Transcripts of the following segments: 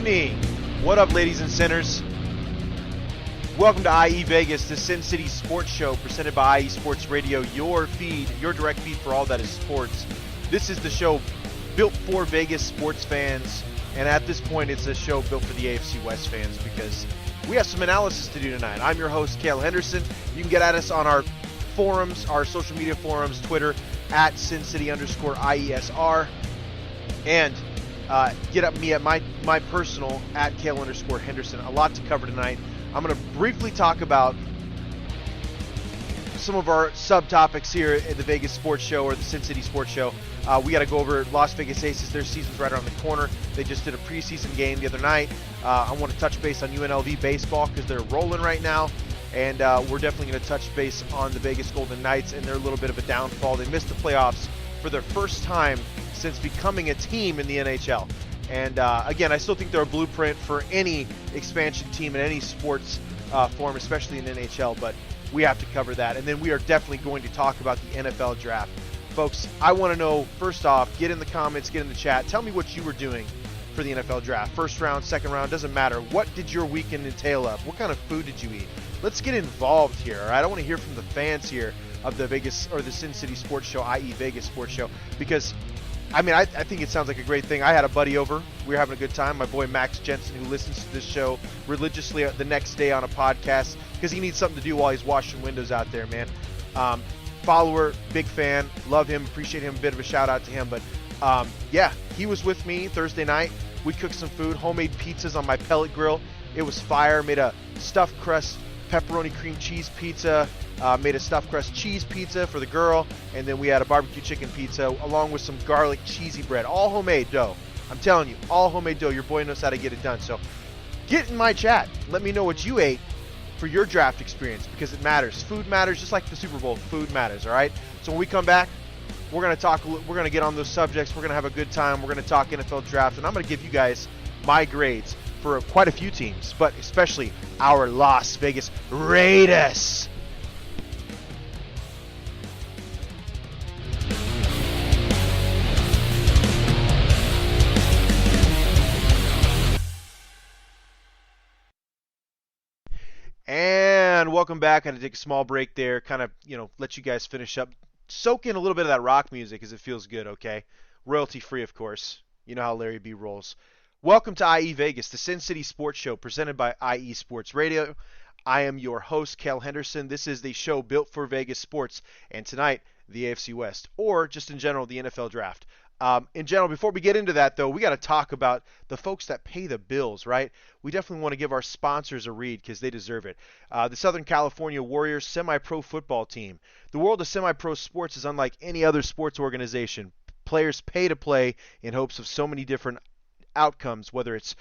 evening. What up, ladies and sinners? Welcome to IE Vegas, the Sin City Sports Show presented by IE Sports Radio, your feed, your direct feed for all that is sports. This is the show built for Vegas sports fans, and at this point, it's a show built for the AFC West fans because we have some analysis to do tonight. I'm your host, Cale Henderson. You can get at us on our forums, our social media forums, Twitter, at SinCity_IESR, and get at me at my personal at Cale_Henderson. A lot to cover tonight. I'm going to briefly talk about some of our subtopics here at the Vegas Sports Show or the Sin City Sports Show. We got to go over Las Vegas Aces. Their season's right around the corner. They just did a preseason game the other night. I want to touch base on UNLV baseball because they're rolling right now. And we're definitely going to touch base on the Vegas Golden Knights and their little bit of a downfall. They missed the playoffs for their first time since becoming a team in the NHL. And again, I still think they're a blueprint for any expansion team in any sports form, especially in NHL, but we have to cover that. And then we are definitely going to talk about the NFL draft. Folks, I want to know, first off, get in the comments, get in the chat. Tell me what you were doing for the NFL draft. First round, second round, doesn't matter. What did your weekend entail of? What kind of food did you eat? Let's get involved here, all right? I want to hear from the fans here of the Vegas or the Sin City Sports Show, i.e. Vegas Sports Show, because I think it sounds like a great thing. I had a buddy over. We were having a good time. My boy Max Jensen, who listens to this show religiously the next day on a podcast because he needs something to do while he's washing windows out there, man. Follower, big fan, love him, appreciate him. A bit of a shout out to him. But yeah, he was with me Thursday night. We cooked some food, homemade pizzas on my pellet grill. It was fire. Made a stuffed crust pepperoni cream cheese pizza. Made a stuffed crust cheese pizza for the girl, and then we had a barbecue chicken pizza along with some garlic cheesy bread. All homemade dough. I'm telling you, all homemade dough. Your boy knows how to get it done. So get in my chat. Let me know what you ate for your draft experience because it matters. Food matters, just like the Super Bowl. Food matters, all right? So when we come back, we're going to get on those subjects. We're going to have a good time. We're going to talk NFL draft, and I'm going to give you guys my grades for quite a few teams, but especially our Las Vegas Raiders. And welcome back. I had to take a small break there, kind of, let you guys finish up. Soak in a little bit of that rock music because it feels good, okay? Royalty free, of course. You know how Larry B rolls. Welcome to IE Vegas, the Sin City Sports Show presented by IE Sports Radio. I am your host, Cale Henderson. This is the show built for Vegas sports, and tonight, the AFC West, or just in general, the NFL Draft. In general, before we get into that, though, we got to talk about the folks that pay the bills, right? We definitely want to give our sponsors a read because they deserve it. The Southern California Warriors semi-pro football team. The world of semi-pro sports is unlike any other sports organization. Players pay to play in hopes of so many different outcomes, whether it's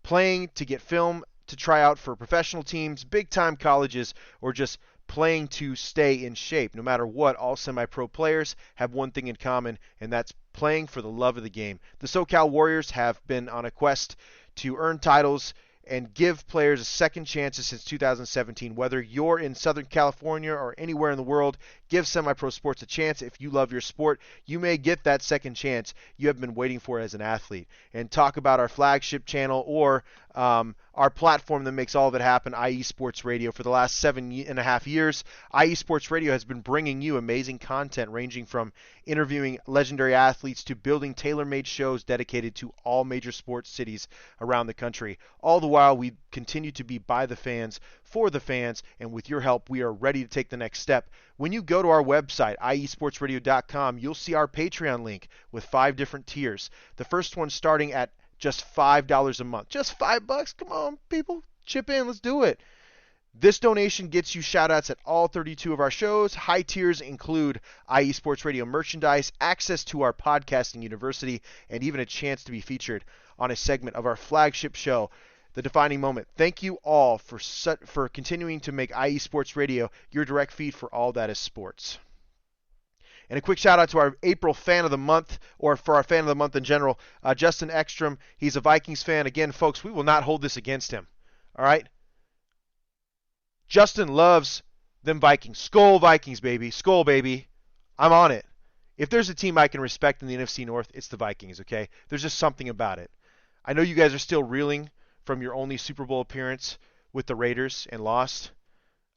playing to get film to try out for professional teams, big-time colleges, or just playing to stay in shape. No matter what, all semi-pro players have one thing in common, and that's playing for the love of the game. The SoCal Warriors have been on a quest to earn titles and give players a second chances since 2017. Whether you're in Southern California or anywhere in the world, give semi-pro sports a chance. If you love your sport, you may get that second chance you have been waiting for as an athlete. And talk about our flagship channel or our platform that makes all of it happen, IE Sports Radio. For the last 7.5 years, IE Sports Radio has been bringing you amazing content ranging from interviewing legendary athletes to building tailor-made shows dedicated to all major sports cities around the country. All the while, we continue to be by the fans, for the fans, and with your help, we are ready to take the next step. When you go to our website, iesportsradio.com, you'll see our Patreon link with 5 different tiers. The first one starting at just $5 a month. Just $5? Come on, people. Chip in. Let's do it. This donation gets you shout-outs at all 32 of our shows. High tiers include IE Sports Radio merchandise, access to our podcasting university, and even a chance to be featured on a segment of our flagship show, The Defining Moment. Thank you all for continuing to make IE Sports Radio your direct feed for all that is sports. And a quick shout out to our April fan of the month, or for our fan of the month in general, Justin Ekstrom. He's a Vikings fan. Again, folks, we will not hold this against him. All right? Justin loves them Vikings. Skol Vikings, baby. Skol, baby. I'm on it. If there's a team I can respect in the NFC North, it's the Vikings, okay? There's just something about it. I know you guys are still reeling from your only Super Bowl appearance with the Raiders and lost.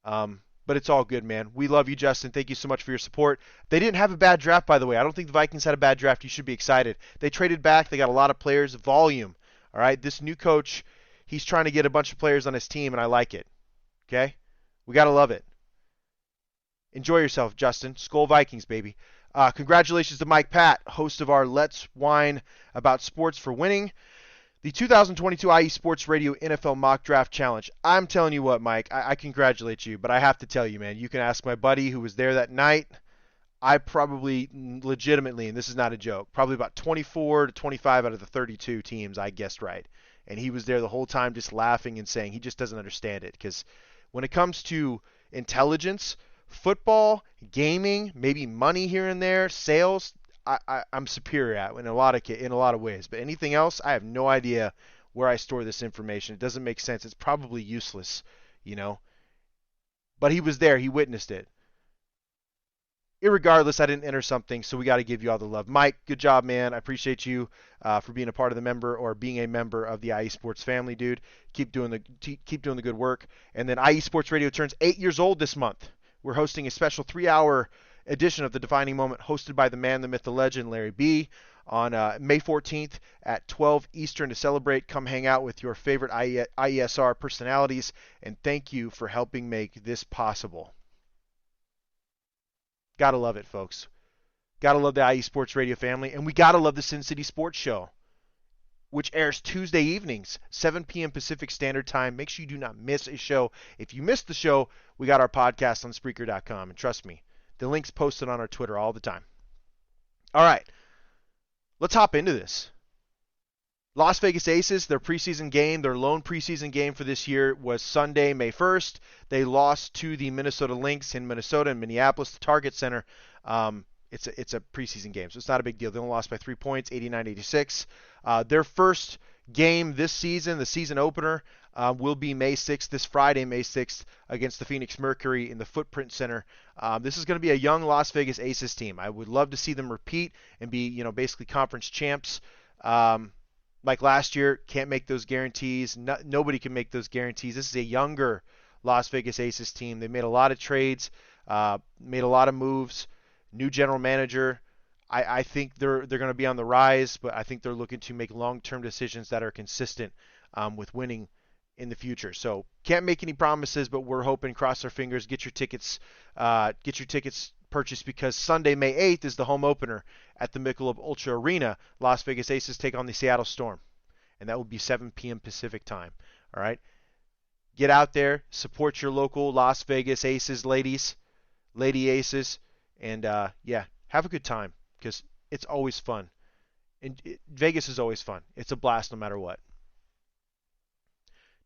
But it's all good, man. We love you, Justin. Thank you so much for your support. They didn't have a bad draft, by the way. I don't think the Vikings had a bad draft. You should be excited. They traded back. They got a lot of players, volume. All right, this new coach, he's trying to get a bunch of players on his team, and I like it. Okay, we gotta love it. Enjoy yourself, Justin. Skull Vikings, baby. Congratulations to Mike Pat, host of our Let's Whine About Sports for winning the 2022 IE Sports Radio NFL Mock Draft Challenge. I'm telling you what, Mike, I congratulate you, but I have to tell you, man, you can ask my buddy who was there that night. I probably legitimately, and this is not a joke, probably about 24 to 25 out of the 32 teams I guessed right. And he was there the whole time just laughing and saying he just doesn't understand it. Because when it comes to intelligence, football, gaming, maybe money here and there, sales, I'm superior at in a lot of ways. But anything else, I have no idea where I store this information. It doesn't make sense. It's probably useless, you know. But he was there. He witnessed it. Irregardless, I didn't enter something, so we got to give you all the love. Mike, good job, man. I appreciate you for being a part of the member or being a member of the IE Sports family, dude. Keep doing the good work. And then IE Sports Radio turns 8 years old this month. We're hosting a special 3-hour edition of The Defining Moment hosted by the man, the myth, the legend, Larry B. on May 14th at 12 Eastern to celebrate. Come hang out with your favorite IESR personalities, and thank you for helping make this possible. Gotta love it, folks. Gotta love the IE Sports Radio family, and we gotta love the Sin City Sports Show, which airs Tuesday evenings, 7 p.m. Pacific Standard Time. Make sure you do not miss a show. If you missed the show, we got our podcast on Spreaker.com, and trust me, the link's posted on our Twitter all the time. All right, let's hop into this. Las Vegas Aces, their preseason game, their lone preseason game for this year was Sunday, May 1st. They lost to the Minnesota Lynx in Minnesota and Minneapolis, the Target Center. It's a preseason game, so it's not a big deal. They only lost by 3 points, 89-86. Their first game this season, the season opener, will be May 6th, this Friday, May 6th, against the Phoenix Mercury in the Footprint Center. This is going to be a young Las Vegas Aces team. I would love to see them repeat and be, basically conference champs. Like last year, can't make those guarantees. Nobody can make those guarantees. This is a younger Las Vegas Aces team. They made a lot of trades, made a lot of moves. New general manager. I think they're going to be on the rise, but I think they're looking to make long-term decisions that are consistent with winning in the future. So can't make any promises, but we're hoping, cross our fingers, get your tickets purchased, because Sunday, May 8th is the home opener at the Michelob Ultra Arena. Las Vegas Aces take on the Seattle Storm, and that will be 7 p.m. Pacific time. All right, get out there, support your local Las Vegas Aces, Lady Aces, and have a good time, because it's always fun. And Vegas is always fun. It's a blast no matter what.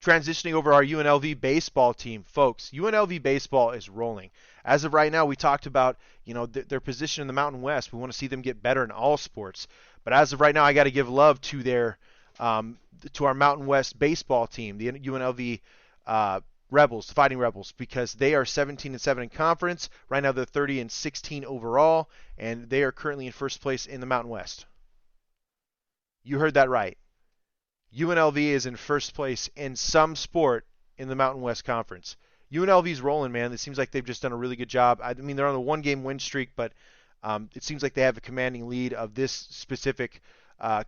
Transitioning over our UNLV baseball team, folks. UNLV baseball is rolling. As of right now, we talked about their position in the Mountain West. We want to see them get better in all sports. But as of right now, I got to give love to to our Mountain West baseball team, the UNLV Rebels, the Fighting Rebels, because they are 17-7 in conference. Right now, they're 30-16 overall, and they are currently in first place in the Mountain West. You heard that right. UNLV is in first place in some sport in the Mountain West Conference. UNLV's rolling, man. It seems like they've just done a really good job. I mean, they're on a one-game win streak, but it seems like they have a commanding lead of this specific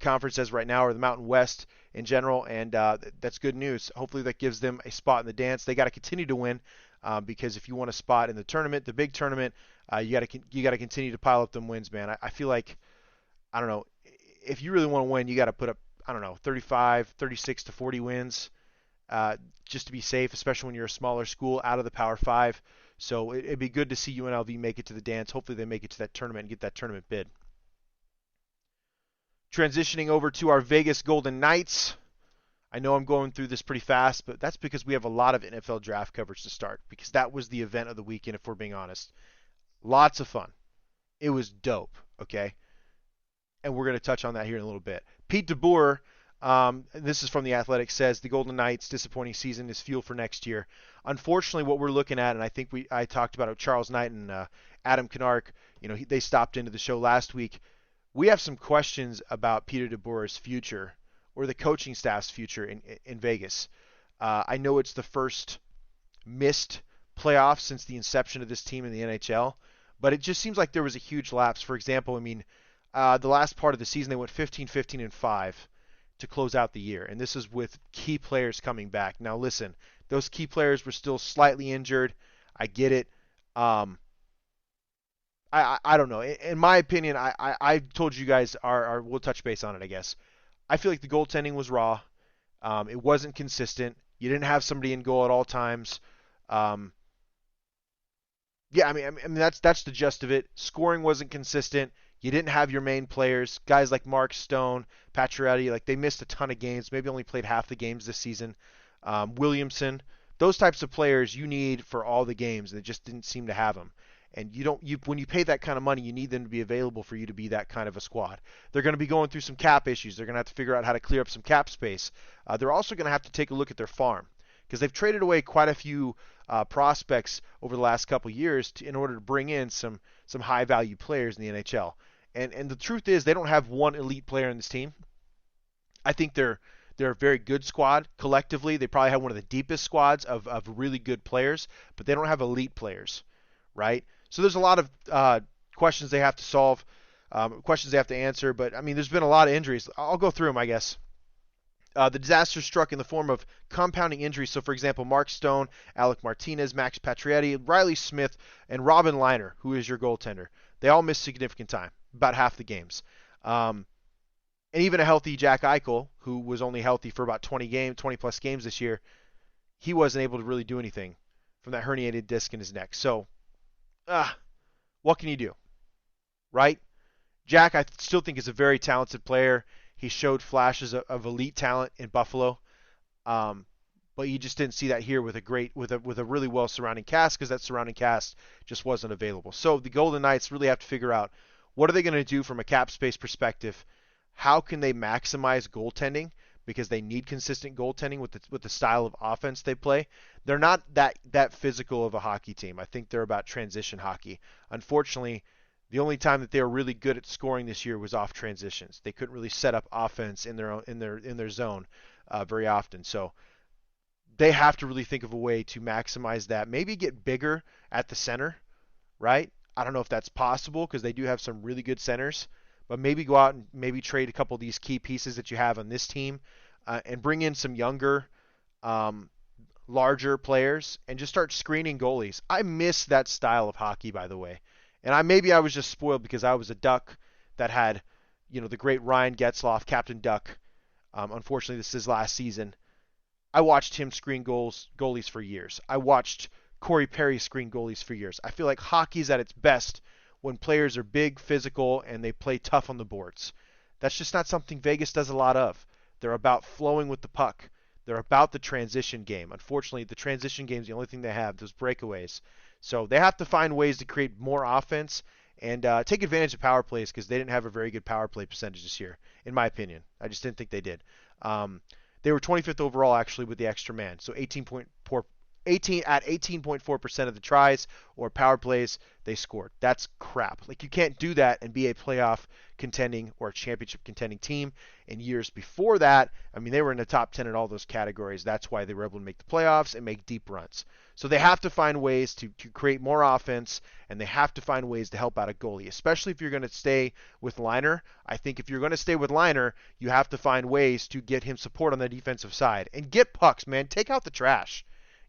conference as right now, or the Mountain West in general, and that's good news. Hopefully that gives them a spot in the dance. They got to continue to win, because if you want a spot in the tournament, the big tournament, you got to continue to pile up them wins, man. I feel like, I don't know, if you really want to win, you got to put up, 35, 36 to 40 wins, just to be safe, especially when you're a smaller school out of the Power 5. So it'd be good to see UNLV make it to the dance. Hopefully they make it to that tournament and get that tournament bid. Transitioning over to our Vegas Golden Knights. I know I'm going through this pretty fast, but that's because we have a lot of NFL draft coverage to start, because that was the event of the weekend, if we're being honest. Lots of fun. It was dope, okay? And we're going to touch on that here in a little bit. Pete DeBoer, this is from The Athletic, says the Golden Knights' disappointing season is fuel for next year. Unfortunately, what we're looking at, and I think I talked about it, Charles Knight and Adam Kennark, they stopped into the show last week. We have some questions about Peter DeBoer's future, or the coaching staff's future in Vegas. I know it's the first missed playoffs since the inception of this team in the NHL, but it just seems like there was a huge lapse. For example, I mean, the last part of the season they went 15, 15, and 5 to close out the year, and this is with key players coming back. Now, listen, those key players were still slightly injured. I get it. Um, I don't know. In my opinion, I told you guys we'll touch base on it, I guess. I feel like the goaltending was raw. It wasn't consistent. You didn't have somebody in goal at all times. Um, yeah, I mean that's the gist of it. Scoring wasn't consistent. You didn't have your main players, guys like Mark Stone, Pacioretty, like they missed a ton of games. Maybe only played half the games this season. Williamson, those types of players you need for all the games, and they just didn't seem to have them. And you don't you when you pay that kind of money, you need them to be available for you to be that kind of a squad. They're going to be going through some cap issues. They're going to have to figure out how to clear up some cap space. They're also going to have to take a look at their farm because they've traded away quite a few prospects over the last couple years in order to bring in some high value players in the NHL. And the truth is they don't have one elite player in this team. I think they're a very good squad collectively. They probably have one of the deepest squads of really good players, but they don't have elite players, right? So there's a lot of questions they have to solve, questions they have to answer. But I mean, there's been a lot of injuries. I'll go through them, I guess. The disaster struck in the form of compounding injuries. So, for example, Mark Stone, Alec Martinez, Max Pacioretty, Riley Smith, and Robin Lehner, who is your goaltender. They all missed significant time, about half the games. And even a healthy Jack Eichel, who was only healthy for about 20 plus games this year, he wasn't able to really do anything from that herniated disc in his neck. So, what can you do, right? Jack, I still think is a very talented player. He showed flashes of elite talent in Buffalo, um, but you just didn't see that here with a really well surrounding cast because that surrounding cast just wasn't available. So the Golden Knights really have to figure out what are they going to do from a cap space perspective. How can they maximize goaltending because they need consistent goaltending with the style of offense they play. They're not that physical of a hockey team. I think they're about transition hockey. Unfortunately, the only time that they were really good at scoring this year was off transitions. They couldn't really set up offense in their zone very often. So they have to really think of a way to maximize that. Maybe get bigger at the center, right? I don't know if that's possible because they do have some really good centers, but maybe go out and maybe trade a couple of these key pieces that you have on this team and bring in some younger, larger players and just start screening goalies. I miss that style of hockey, by the way. And maybe I was just spoiled because I was a Duck that had, the great Ryan Getzloff, Captain Duck. Unfortunately, this is his last season. I watched him screen goalies for years. I watched Corey Perry screen goalies for years. I feel like hockey's at its best when players are big, physical, and they play tough on the boards. That's just not something Vegas does a lot of. They're about flowing with the puck. They're about the transition game. Unfortunately, the transition game is the only thing they have, those breakaways. So they have to find ways to create more offense and take advantage of power plays because they didn't have a very good power play percentage this year, in my opinion. I just didn't think they did. They were 25th overall actually with the extra man, so 18.4% of the tries or power plays they scored. That's crap. Like you can't do that and be a playoff contending or a championship contending team. In years before that, I mean they were in the top 10 in all those categories. That's why they were able to make the playoffs and make deep runs. So they have to find ways to create more offense, and they have to find ways to help out a goalie, especially if you're going to stay with Lehner. I think if you're going to stay with Lehner, you have to find ways to get him support on the defensive side and get pucks, man. Take out the trash.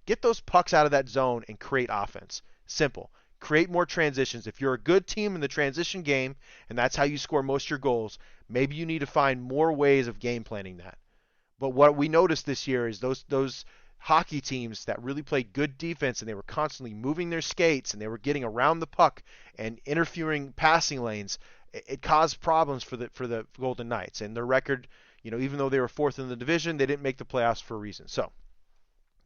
Get those pucks out of that zone and create offense. Simple. Create more transitions. If you're a good team in the transition game, and that's how you score most of your goals, maybe you need to find more ways of game planning that. But what we noticed this year is those hockey teams that really played good defense and they were constantly moving their skates and they were getting around the puck and interfering passing lanes, it caused problems for the Golden Knights. And their record, even though they were fourth in the division, they didn't make the playoffs for a reason. So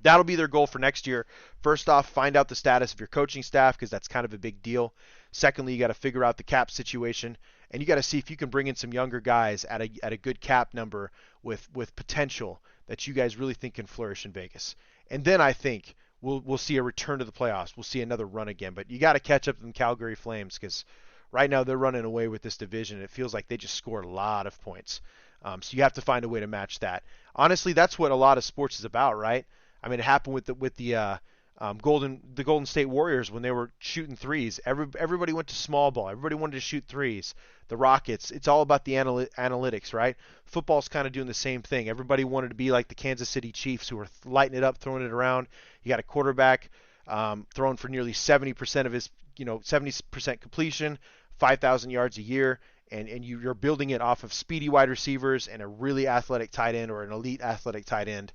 that'll be their goal for next year. First off, find out the status of your coaching staff because that's kind of a big deal. Secondly, you got to figure out the cap situation, and you got to see if you can bring in some younger guys at a good cap number with potential that you guys really think can flourish in Vegas. And then I think we'll see a return to the playoffs. We'll see another run again. But you got to catch up to the Calgary Flames because right now they're running away with this division. It feels like they just scored a lot of points. So you have to find a way to match that. Honestly, that's what a lot of sports is about, right? I mean, it happened with the Golden State Warriors when they were shooting threes. Everybody went to small ball. Everybody wanted to shoot threes. The Rockets, it's all about the analytics, right? Football's kind of doing the same thing. Everybody wanted to be like the Kansas City Chiefs, who were lighting it up, throwing it around. You got a quarterback throwing for nearly 70% of his, 70% completion, 5,000 yards a year, and you're building it off of speedy wide receivers and a really athletic tight end or an elite athletic tight end.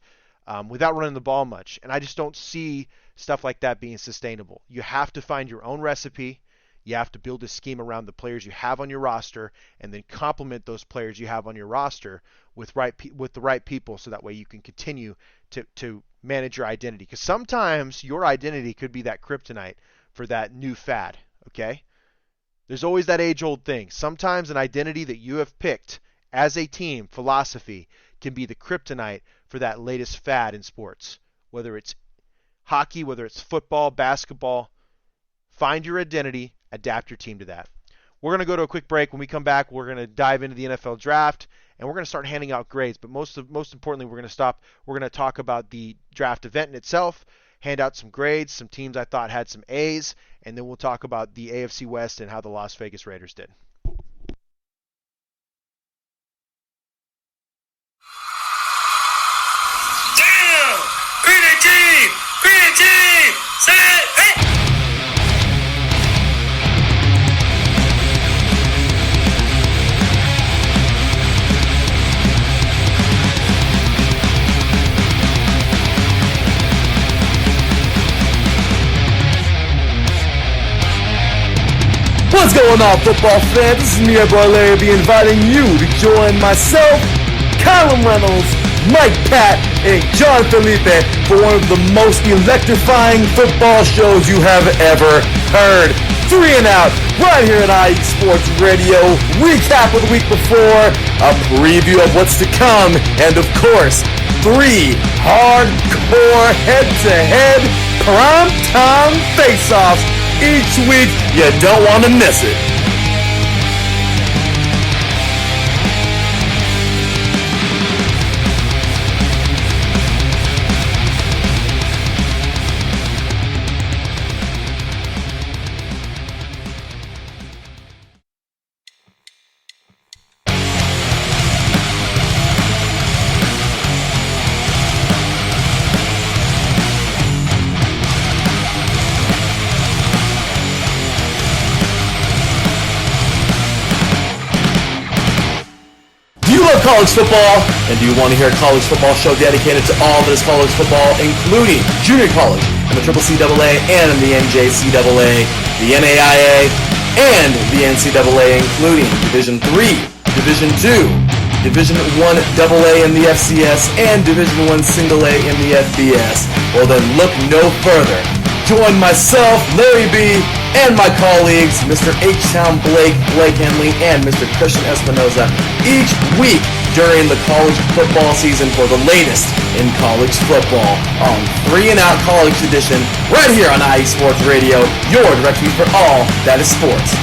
Without running the ball much. And I just don't see stuff like that being sustainable. You have to find your own recipe. You have to build a scheme around the players you have on your roster and then complement those players you have on your roster with the right people so that way you can continue to manage your identity. Because sometimes your identity could be that kryptonite for that new fad, okay? There's always that age-old thing. Sometimes an identity that you have picked as a team, philosophy, can be the kryptonite for that latest fad in sports. Whether it's hockey, whether it's football, basketball, find your identity, adapt your team to that. We're going to go to a quick break. When we come back, we're going to dive into the NFL draft, and we're going to start handing out grades. But most importantly, we're going to talk about the draft event in itself, hand out some grades, some teams I thought had some A's, and then we'll talk about the AFC West and how the Las Vegas Raiders did. What's going on, football fans? This is me, your boy Larry B, inviting you to join myself, Callum Reynolds, Mike Pat, and John Felipe for one of the most electrifying football shows you have ever heard. 3 and Out, right here at IE Sports Radio. Recap of the week before, a preview of what's to come, and of course, 3 hardcore head-to-head prime-time face-offs each week. You don't want to miss it. College football, and do you want to hear a college football show dedicated to all that is college football, including junior college and the CCCAA and the NJCAA, the NAIA, and the NCAA, including Division III, Division II, Division I AA in the FCS, and Division I A in the FBS? Well then look no further. Join myself, Larry B, and my colleagues, Mr. H-Town Blake Henley, and Mr. Christian Espinoza, each week during the college football season for the latest in college football on 3 and Out College Edition, right here on IE Sports Radio, your direct feed for all that is sports.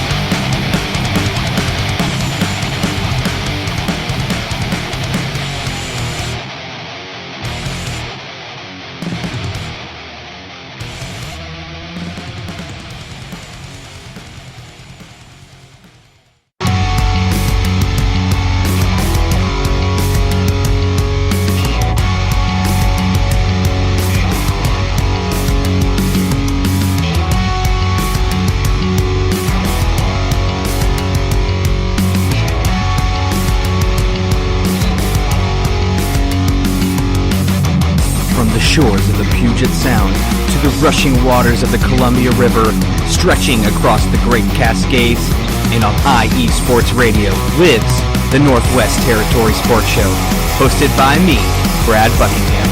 Shores of the Puget Sound to the rushing waters of the Columbia River, stretching across the Great Cascades, and on IE Sports Radio lives the Northwest Territory Sports Show, hosted by me, Brad Buckingham.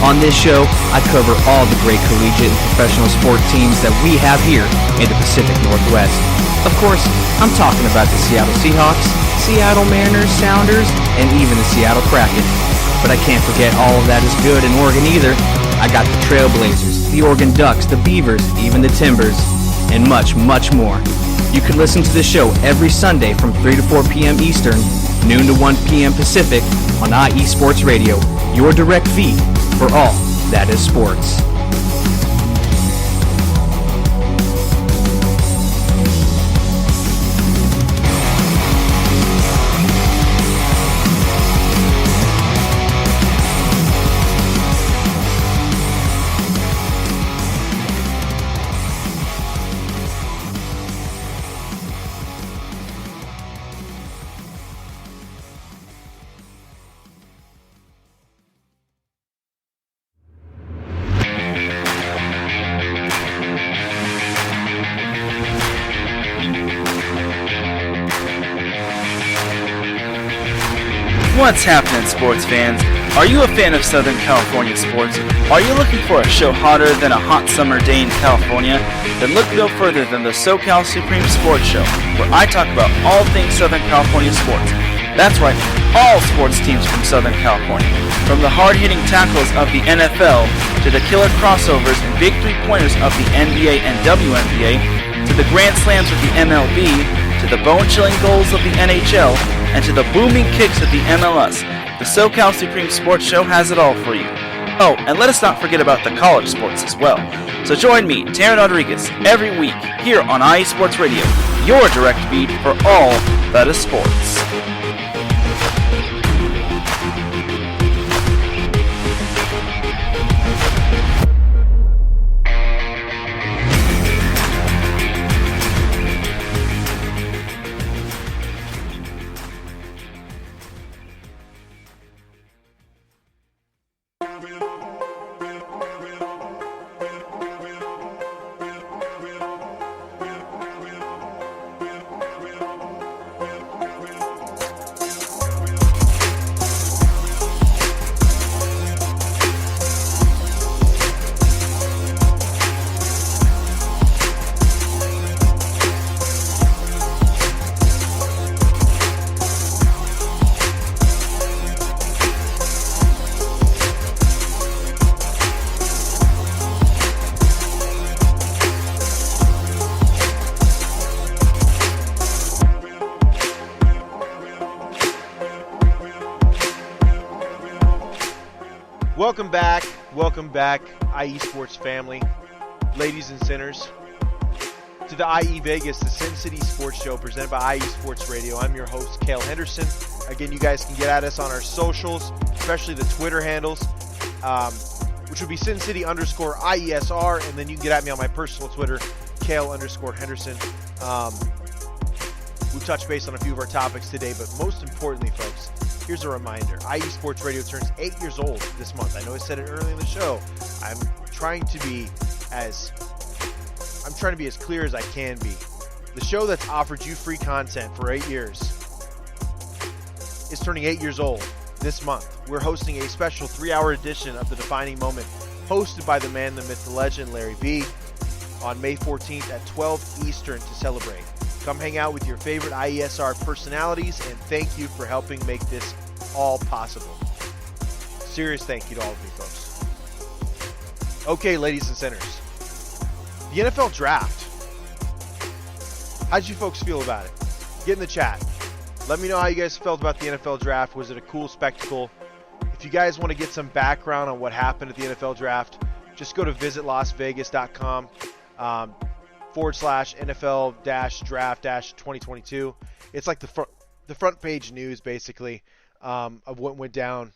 On this show, I cover all the great collegiate and professional sport teams that we have here in the Pacific Northwest. Of course, I'm talking about the Seattle Seahawks, Seattle Mariners, Sounders, and even the Seattle Kraken. But I can't forget all of that is good in Oregon either. I got the Trailblazers, the Oregon Ducks, the Beavers, even the Timbers, and much, much more. You can listen to the show every Sunday from 3 to 4 p.m. Eastern noon to 1 p.m. Pacific on IE Sports Radio, your direct feed for all that is sports. What's happening, sports fans? Are you a fan of Southern California sports? Are you looking for a show hotter than a hot summer day in California? Then look no further than the SoCal Supreme Sports Show, where I talk about all things Southern California sports. That's right, all sports teams from Southern California. From the hard-hitting tackles of the NFL, to the killer crossovers and big three-pointers of the NBA and WNBA, to the grand slams of the MLB, to the bone-chilling goals of the NHL, and to the booming kicks of the MLS, the SoCal Supreme Sports Show has it all for you. Oh, and let us not forget about the college sports as well. So join me, Taryn Rodriguez, every week here on IE Sports Radio, your direct feed for all that is sports. Welcome back, IE Sports family, ladies and sinners, to the IE Vegas, the Sin City Sports Show presented by IE Sports Radio. I'm your host, Cale Henderson. Again, you guys can get at us on our socials, especially the Twitter handles, which would be SinCity_IESR, and then you can get at me on my personal Twitter, Cale_Henderson. We'll touch base on a few of our topics today, but most importantly, folks, here's a reminder. IE Sports Radio turns 8 years old this month. I know I said it early in the show. I'm trying to be as clear as I can be. The show that's offered you free content for 8 years is turning 8 years old this month. We're hosting a special 3-hour edition of The Defining Moment, hosted by the man, the myth, the legend, Larry B, on May 14th at 12 Eastern to celebrate. Come hang out with your favorite IESR personalities, and thank you for helping make this all possible. Serious thank you to all of you folks. Okay, ladies and sinners. The NFL Draft. How'd you folks feel about it? Get in the chat. Let me know how you guys felt about the NFL Draft. Was it a cool spectacle? If you guys want to get some background on what happened at the NFL Draft, just go to visitlasvegas.com. /NFL-draft-2022. It's like the front page news, basically, of what went down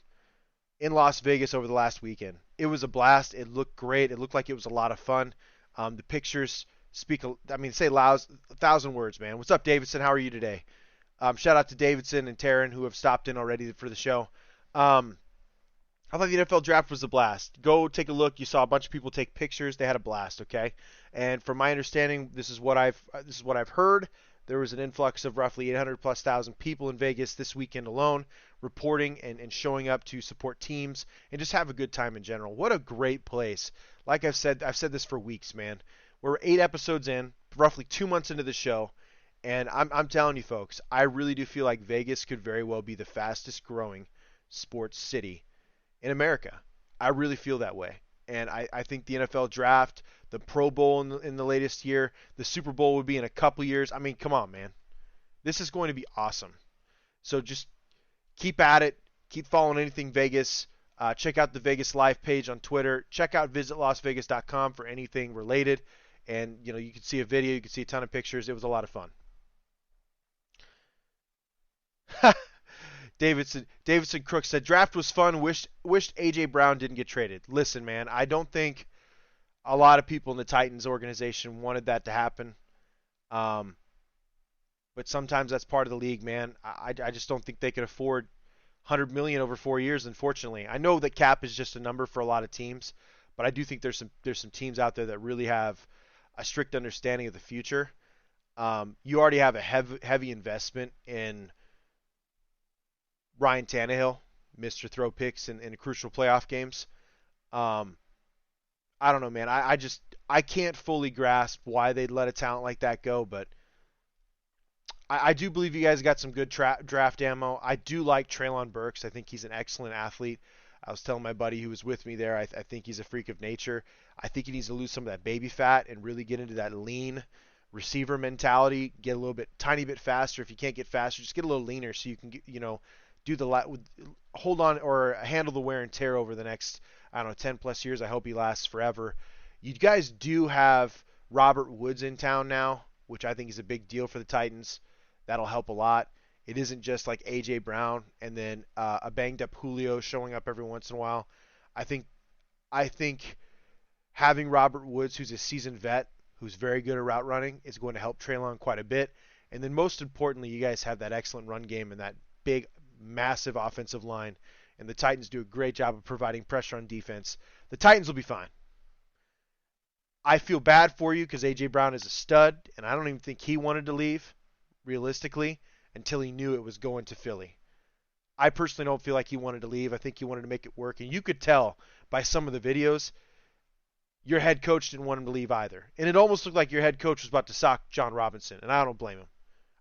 in Las Vegas over the last weekend. It was a blast. It looked great. It looked like it was a lot of fun. The pictures say loud, 1,000 words, man. What's up, Davidson? How are you today? Shout out to Davidson and Taryn, who have stopped in already for the show. I thought the NFL Draft was a blast. Go take a look. You saw a bunch of people take pictures. They had a blast, okay? And from my understanding, this is what I've heard. There was an influx of roughly 800,000+ people in Vegas this weekend alone, reporting and showing up to support teams and just have a good time in general. What a great place. Like I've said this for weeks, man. We're 8 episodes in, roughly 2 months into the show, and I'm telling you folks, I really do feel like Vegas could very well be the fastest growing sports city in America. I really feel that way. And I think the NFL Draft, the Pro Bowl in the latest year, the Super Bowl would be in a couple years. I mean, come on, man. This is going to be awesome. So just keep at it. Keep following anything Vegas. Check out the Vegas Live page on Twitter. Check out visitlasvegas.com for anything related. And you can see a video, you can see a ton of pictures. It was a lot of fun. Davidson Crook said draft was fun. Wished AJ Brown didn't get traded. Listen, man, I don't think a lot of people in the Titans organization wanted that to happen. Um, but sometimes that's part of the league, man. I just don't think they can afford 100 million over 4 years. Unfortunately, I know that cap is just a number for a lot of teams, but I do think there's some teams out there that really have a strict understanding of the future. You already have a heavy investment in Ryan Tannehill, Mr. Throw Picks in crucial playoff games. Um, I don't know, man. I can't fully grasp why they'd let a talent like that go, but I do believe you guys got some good draft ammo. I do like Treylon Burks. I think he's an excellent athlete. I was telling my buddy who was with me there, I think he's a freak of nature. I think he needs to lose some of that baby fat and really get into that lean receiver mentality. Get a little bit, tiny bit faster. If you can't get faster, just get a little leaner so you can, do hold on or handle the wear and tear over the next, I don't know, 10 plus years. I hope he lasts forever. You guys do have Robert Woods in town now, which I think is a big deal for the Titans. That'll help a lot. It isn't just like A.J. Brown and then a banged up Julio showing up every once in a while. I think having Robert Woods, who's a seasoned vet, who's very good at route running, is going to help Treylon quite a bit. And then most importantly, you guys have that excellent run game and that big, massive offensive line. And the Titans do a great job of providing pressure on defense. The Titans will be fine. I feel bad for you because A.J. Brown is a stud, and I don't even think he wanted to leave, realistically, until he knew it was going to Philly. I personally don't feel like he wanted to leave. I think he wanted to make it work. And you could tell by some of the videos, your head coach didn't want him to leave either. And it almost looked like your head coach was about to sock John Robinson. And I don't blame him.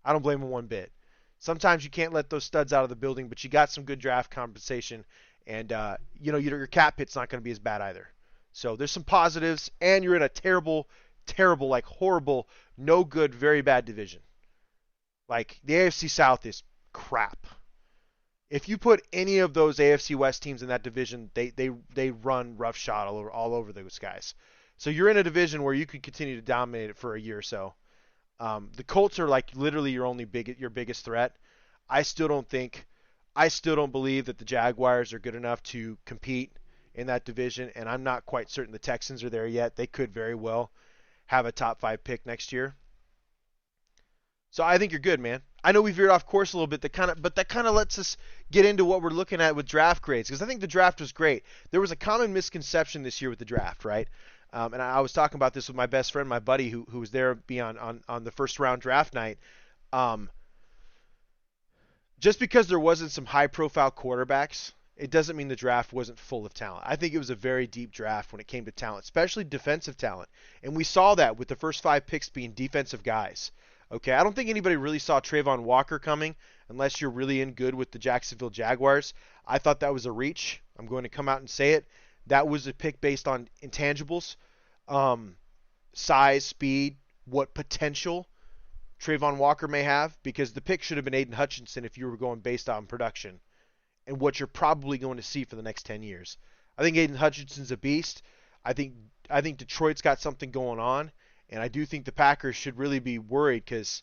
I don't blame him one bit. Sometimes you can't let those studs out of the building, but you got some good draft compensation. And, your cap hit's not going to be as bad either. So there's some positives. And you're in a terrible, like horrible, no good, very bad division. Like, the AFC South is crap. If you put any of those AFC West teams in that division, they run roughshod all over those guys. So you're in a division where you could continue to dominate it for a year or so. The Colts are like literally your biggest threat. I still don't believe that the Jaguars are good enough to compete in that division, and I'm not quite certain the Texans are there yet. They could very well have a top 5 pick next year. So I think you're good, man. I know we veered off course a little bit, but that kind of lets us get into what we're looking at with draft grades, because I think the draft was great. There was a common misconception this year with the draft, right? And I was talking about this with my best friend, my buddy, who was there on the first round draft night. Just because there wasn't some high-profile quarterbacks, it doesn't mean the draft wasn't full of talent. I think it was a very deep draft when it came to talent, especially defensive talent. And we saw that with the first 5 picks being defensive guys. Okay, I don't think anybody really saw Trayvon Walker coming unless you're really in good with the Jacksonville Jaguars. I thought that was a reach. I'm going to come out and say it. That was a pick based on intangibles, size, speed, what potential Trayvon Walker may have, because the pick should have been Aiden Hutchinson if you were going based on production and what you're probably going to see for the next 10 years. I think Aiden Hutchinson's a beast. I think Detroit's got something going on. And I do think the Packers should really be worried because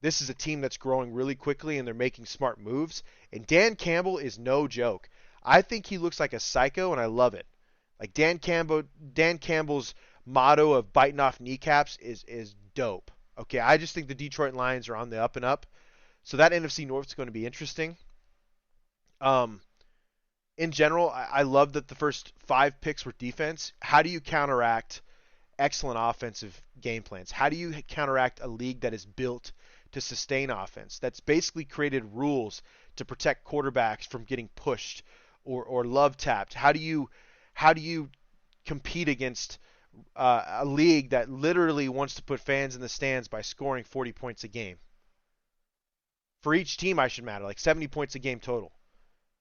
this is a team that's growing really quickly and they're making smart moves. And Dan Campbell is no joke. I think he looks like a psycho, and I love it. Like Dan Campbell's motto of biting off kneecaps is dope. Okay, I just think the Detroit Lions are on the up and up. So that NFC North is going to be interesting. In general, I love that the first 5 picks were defense. How do you counteract excellent offensive game plans? How do you counteract a league that is built to sustain offense, that's basically created rules to protect quarterbacks from getting pushed or love tapped? How do you compete against a league that literally wants to put fans in the stands by scoring 40 points a game? For each team, I should matter, like 70 points a game total.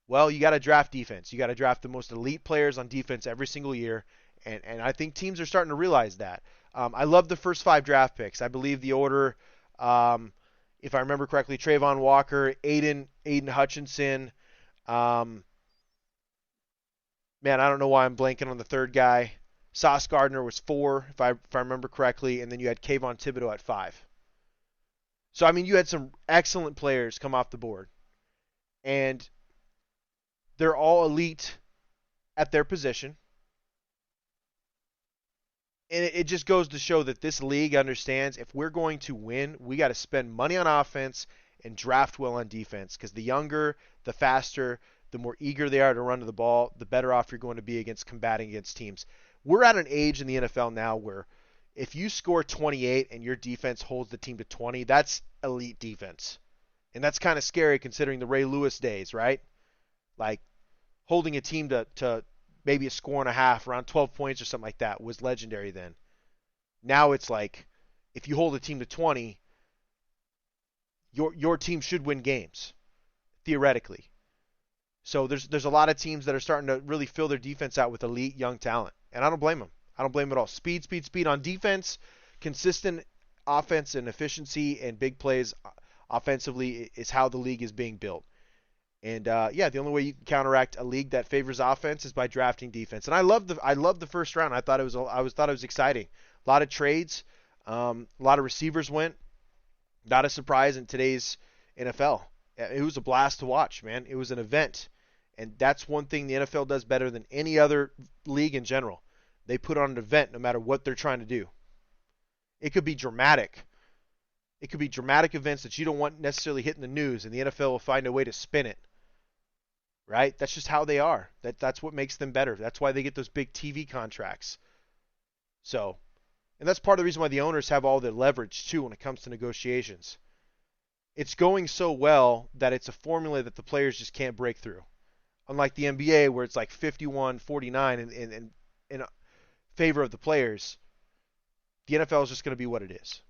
Well, you got to draft defense. You got to draft the most elite players on defense every single year. And I think teams are starting to realize that. I love the first 5 draft picks. I believe the order if I remember correctly, Trayvon Walker, Aiden Hutchinson. Um, Man, I don't know why I'm blanking on the third guy. Sauce Gardner was 4, if I remember correctly, and then you had Kayvon Thibodeau at 5. So I mean, you had some excellent players come off the board, and they're all elite at their position. And it just goes to show that this league understands if we're going to win, we got to spend money on offense and draft well on defense. Because the younger, the faster, the more eager they are to run to the ball, the better off you're going to be against combating against teams. We're at an age in the NFL now where if you score 28 and your defense holds the team to 20, that's elite defense. And that's kind of scary considering the Ray Lewis days, right? Like holding a team to maybe a score and a half, around 12 points or something like that, was legendary then. Now it's like, if you hold a team to 20, your team should win games, theoretically. So there's a lot of teams that are starting to really fill their defense out with elite young talent, and I don't blame them. I don't blame them at all. Speed on defense, consistent offense and efficiency and big plays offensively is how the league is being built. And yeah, the only way you can counteract a league that favors offense is by drafting defense. And I love the first round. I thought it was exciting. A lot of trades, a lot of receivers went. Not a surprise in today's NFL. It was a blast to watch, man. It was an event, and that's one thing the NFL does better than any other league in general. They put on an event no matter what they're trying to do. It could be dramatic. It could be dramatic events that you don't want necessarily hitting the news, and the NFL will find a way to spin it. Right? That's just how they are. That's what makes them better. That's why they get those big TV contracts. So, and that's part of the reason why the owners have all the leverage too when it comes to negotiations. It's going so well that it's a formula that the players just can't break through. Unlike the NBA where it's like 51-49 in favor of the players, the NFL is just going to be what it is.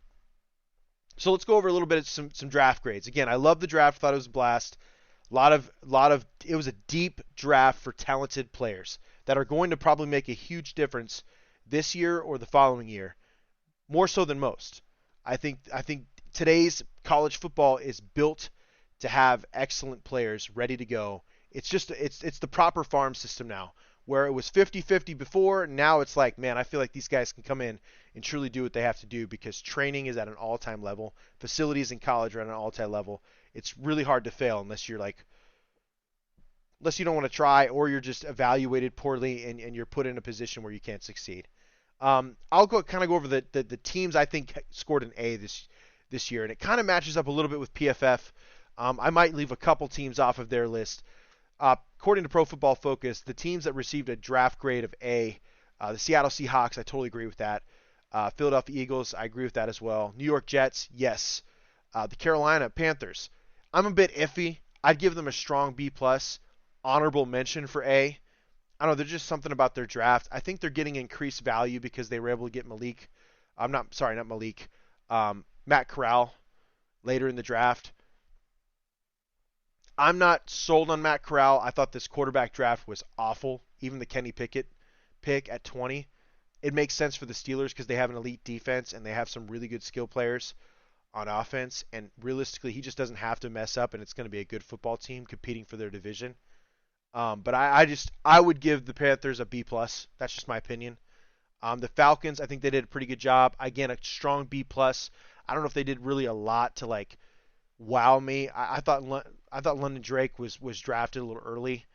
So let's go over a little bit of some draft grades. Again, I love the draft. Thought it was a blast. It was a deep draft for talented players that are going to probably make a huge difference this year or the following year, more so than most. I think today's college football is built to have excellent players ready to go. It's the proper farm system now, where it was 50-50 before. Now it's like, man, I feel like these guys can come in and truly do what they have to do because training is at an all-time level. Facilities in college are at an all-time level. It's really hard to fail unless you don't want to try, or you're just evaluated poorly and you're put in a position where you can't succeed. I'll go over the teams I think scored an A this year, and it kind of matches up a little bit with PFF. I might leave a couple teams off of their list. According to Pro Football Focus, the teams that received a draft grade of A, the Seattle Seahawks, I totally agree with that. Philadelphia Eagles, I agree with that as well. New York Jets, yes. The Carolina Panthers, I'm a bit iffy. I'd give them a strong B+, honorable mention for A. I don't know, there's just something about their draft. I think they're getting increased value because they were able to get Matt Corral later in the draft. I'm not sold on Matt Corral. I thought this quarterback draft was awful. Even the Kenny Pickett pick at 20. It makes sense for the Steelers because they have an elite defense and they have some really good skill players on offense. And realistically, he just doesn't have to mess up, and it's going to be a good football team competing for their division. But I would give the Panthers a B+. That's just my opinion. The Falcons, I think they did a pretty good job. Again, a strong B+. I don't know if they did really a lot to wow me. I thought London Drake was drafted a little early,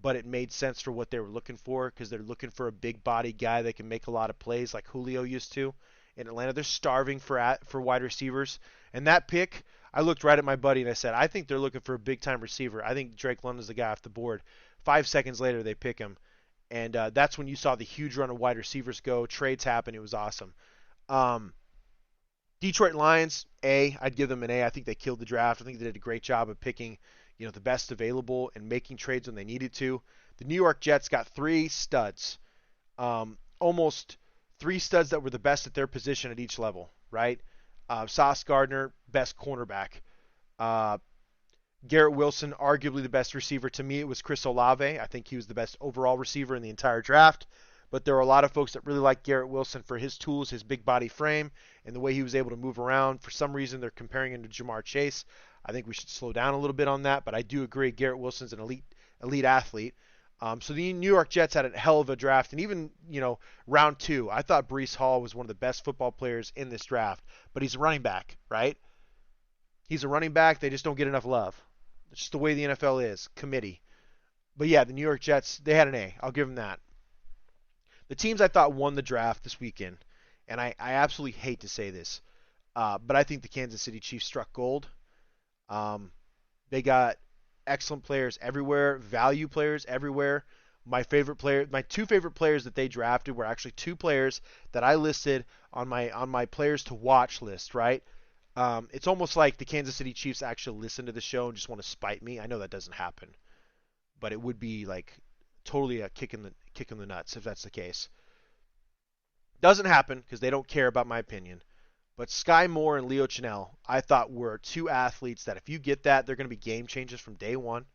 but it made sense for what they were looking for because they're looking for a big body guy that can make a lot of plays like Julio used to in Atlanta. They're starving for wide receivers, and that pick, I looked right at my buddy and I said, I think they're looking for a big time receiver. I think Drake London's the guy off the board. 5 seconds later, they pick him, and that's when you saw the huge run of wide receivers go. Trades happen. It was awesome. Detroit Lions, A. I'd give them an A. I think they killed the draft. I think they did a great job of picking, the best available and making trades when they needed to. The New York Jets got 3 studs, almost 3 studs that were the best at their position at each level, right? Sauce Gardner, best cornerback. Garrett Wilson, arguably the best receiver. To me, it was Chris Olave. I think he was the best overall receiver in the entire draft. but there are a lot of folks that really like Garrett Wilson for his tools, his big body frame, and the way he was able to move around. For some reason, they're comparing him to Jamar Chase. I think we should slow down a little bit on that, but I do agree Garrett Wilson's an elite athlete. So the New York Jets had a hell of a draft, and even round 2, I thought Breece Hall was one of the best football players in this draft, but he's a running back, right? He's a running back. They just don't get enough love. It's just the way the NFL is, committee. But yeah, the New York Jets, they had an A. I'll give them that. The teams I thought won the draft this weekend, and I absolutely hate to say this, but I think the Kansas City Chiefs struck gold. They got excellent players everywhere, value players everywhere. My two favorite players that they drafted were actually 2 players that I listed on my players to watch list, right? It's almost like the Kansas City Chiefs actually listen to the show and just want to spite me. I know that doesn't happen, but it would be like totally a kick in the nuts if that's the case. Doesn't happen because they don't care about my opinion. But Sky Moore and Leo Chenal, I thought were 2 athletes that if you get that, they're going to be game changers from day one.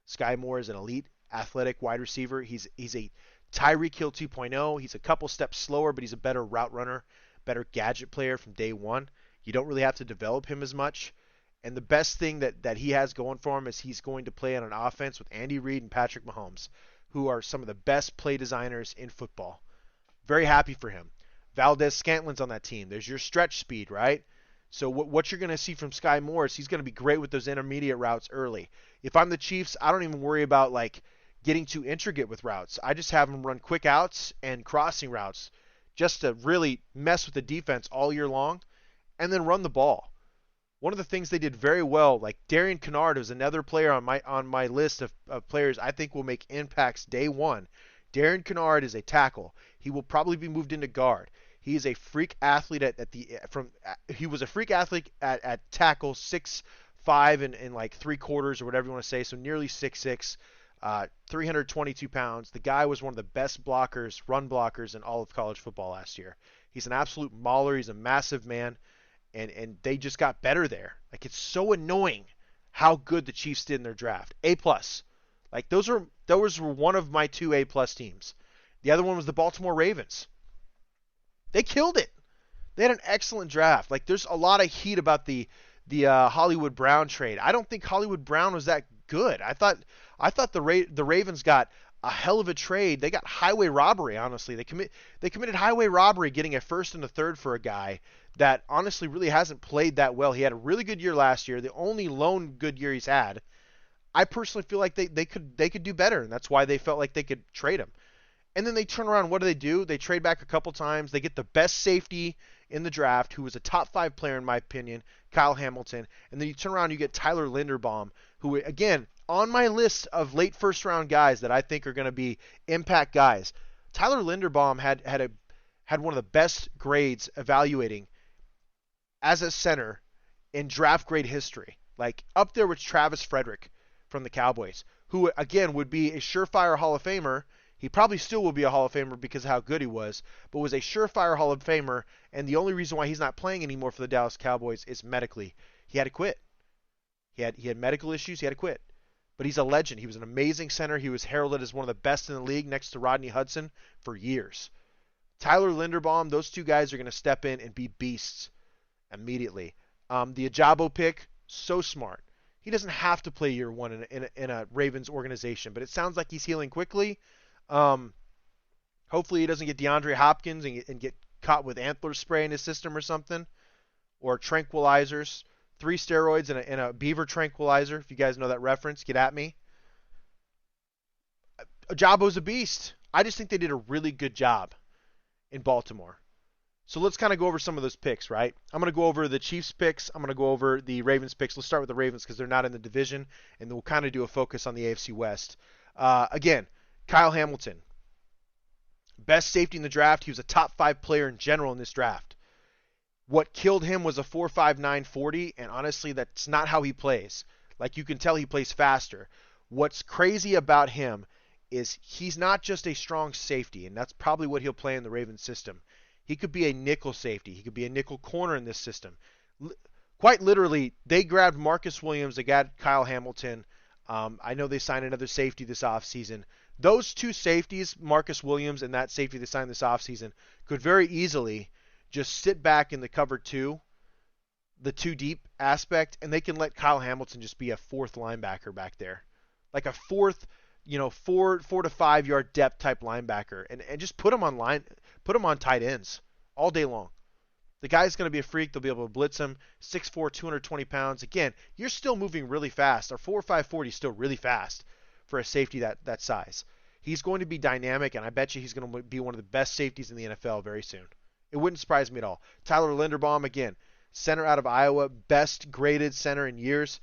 Sky Moore is an elite athletic wide receiver. He's a Tyreek Hill 2.0. He's a couple steps slower, but he's a better route runner, better gadget player from day one. You don't really have to develop him as much. And the best thing that he has going for him is he's going to play on an offense with Andy Reid and Patrick Mahomes, who are some of the best play designers in football. Very happy for him. Valdez Scantlin's on that team. There's your stretch speed, right? So what you're going to see from Sky Moore is he's going to be great with those intermediate routes early. If I'm the Chiefs, I don't even worry about like getting too intricate with routes. I just have him run quick outs and crossing routes just to really mess with the defense all year long and then run the ball. One of the things they did very well, like Darian Kinnard is another player on my list of players I think will make impacts day one. Darian Kinnard is a tackle. He will probably be moved into guard. He is a freak athlete he was a freak athlete at tackle, 6'5" and like 3/4 or whatever you want to say, so nearly 6'6", 322 pounds. The guy was one of the best run blockers in all of college football last year. He's an absolute mauler. He's a massive man, and they just got better there. Like, it's so annoying how good the Chiefs did in their draft. A+. Like, those were one of my 2 A+ teams. The other one was the Baltimore Ravens. They killed it. They had an excellent draft. Like, there's a lot of heat about the Hollywood Brown trade. I don't think Hollywood Brown was that good. I thought the Ravens got a hell of a trade. They got highway robbery, honestly. They committed highway robbery getting a first and a third for a guy that honestly really hasn't played that well. He had a really good year last year, the only lone good year he's had. I personally feel like they could do better, and that's why they felt like they could trade him. And then they turn around. What do? They trade back a couple times. They get the best safety in the draft, who was a top 5 player in my opinion, Kyle Hamilton. And then you turn around and you get Tyler Linderbaum, who, again, on my list of late first round guys that I think are going to be impact guys. Tyler Linderbaum had one of the best grades evaluating as a center in draft grade history. Like, up there with Travis Frederick from the Cowboys, who, again, would be a surefire Hall of Famer. He probably still will be a Hall of Famer because of how good he was, but was a surefire Hall of Famer, and the only reason why he's not playing anymore for the Dallas Cowboys is medically. He had to quit. He had medical issues. He had to quit. But he's a legend. He was an amazing center. He was heralded as one of the best in the league next to Rodney Hudson for years. Tyler Linderbaum, those 2 guys are going to step in and be beasts immediately. The Ajabo pick, so smart. He doesn't have to play year 1 in a Ravens organization, but it sounds like he's healing quickly. Hopefully he doesn't get DeAndre Hopkins and get caught with antler spray in his system or something, or tranquilizers, 3 steroids and a beaver tranquilizer. If you guys know that reference, get at me. Ajabo's a beast. I just think they did a really good job in Baltimore. So let's kind of go over some of those picks, right? I'm going to go over the Chiefs picks. I'm going to go over the Ravens picks. Let's start with the Ravens because they're not in the division, and then we'll kind of do a focus on the AFC West. Again, Kyle Hamilton, best safety in the draft. He was a top 5 player in general in this draft. What killed him was a 4.59 40, and honestly, that's not how he plays. Like, you can tell he plays faster. What's crazy about him is he's not just a strong safety, and that's probably what he'll play in the Ravens system. He could be a nickel safety. He could be a nickel corner in this system. Quite literally, they grabbed Marcus Williams. They got Kyle Hamilton. I know they signed another safety this offseason. Those two safeties, Marcus Williams and that safety they signed this offseason, could very easily just sit back in the cover two, the two deep aspect, and they can let Kyle Hamilton just be a fourth linebacker back there. Like a fourth, 4 to 5 yard depth type linebacker, and just put him on tight ends all day long. The guy's going to be a freak. They'll be able to blitz him. 6'4", 220 pounds. Again, you're still moving really fast. Our 4.5 40 is still really fast for a safety that size. He's going to be dynamic, and I bet you he's going to be one of the best safeties in the NFL very soon. It wouldn't surprise me at all. Tyler Linderbaum, again, center out of Iowa, best graded center in years.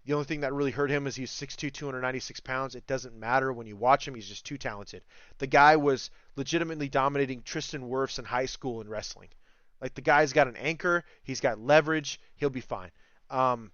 The only thing that really hurt him is he's 6'2", 296 pounds. It doesn't matter when you watch him. He's just too talented. The guy was legitimately dominating Tristan Wirfs in high school in wrestling. Like, the guy's got an anchor. He's got leverage. He'll be fine. He'll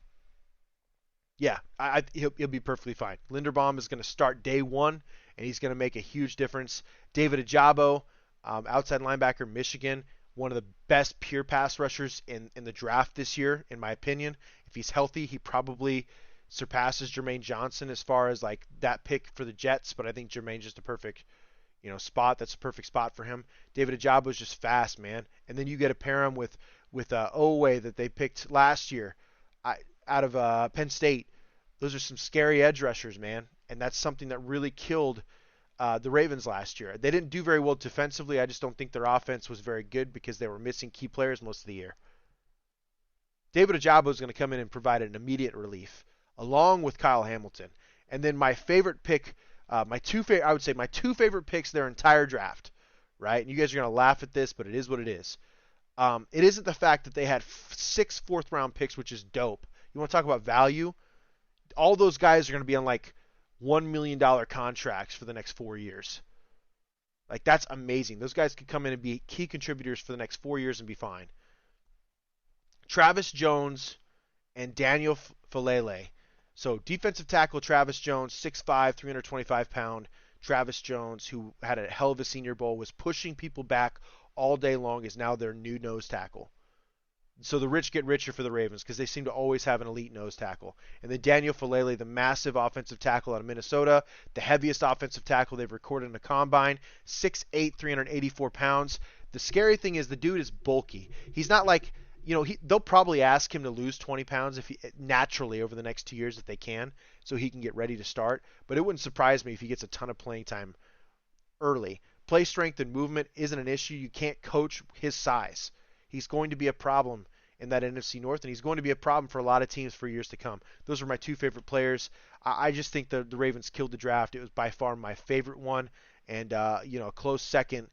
be perfectly fine. Linderbaum is going to start day one, and he's going to make a huge difference. David Ajabo, outside linebacker, Michigan, one of the best pure pass rushers in the draft this year, in my opinion. If he's healthy, he probably surpasses Jermaine Johnson as far as like that pick for the Jets, but I think Jermaine's just a perfect spot. That's a perfect spot for him. David Ajabo is just fast, man. And then you get to pair him with Owe that they picked last year out of Penn State. Those are some scary edge rushers, man. And that's something that really killed the Ravens last year. They didn't do very well defensively. I just don't think their offense was very good because they were missing key players most of the year. David Ajabo is going to come in and provide an immediate relief, along with Kyle Hamilton. And then my favorite pick, my two favorite picks their entire draft, right? And you guys are going to laugh at this, but it is what it is. It isn't the fact that they had 6 fourth-round picks, which is dope. You want to talk about value? All those guys are going to be on like $1 million contracts for the next 4 years. Like, that's amazing. Those guys could come in and be key contributors for the next 4 years and be fine. Travis Jones and Daniel Falele. So defensive tackle Travis Jones, 6'5", 325-pound Travis Jones, who had a hell of a Senior Bowl, was pushing people back all day long, is now their new nose tackle. So the rich get richer for the Ravens because they seem to always have an elite nose tackle. And then Daniel Falele, the massive offensive tackle out of Minnesota, the heaviest offensive tackle they've recorded in a combine, 6'8", 384 pounds. The scary thing is the dude is bulky. He's not like, they'll probably ask him to lose 20 pounds naturally over the next 2 years if they can, so he can get ready to start. But it wouldn't surprise me if he gets a ton of playing time early. Play strength and movement isn't an issue. You can't coach his size. He's going to be a problem in that NFC North, and he's going to be a problem for a lot of teams for years to come. Those are my two favorite players. I just think the Ravens killed the draft. It was by far my favorite one, and a close second.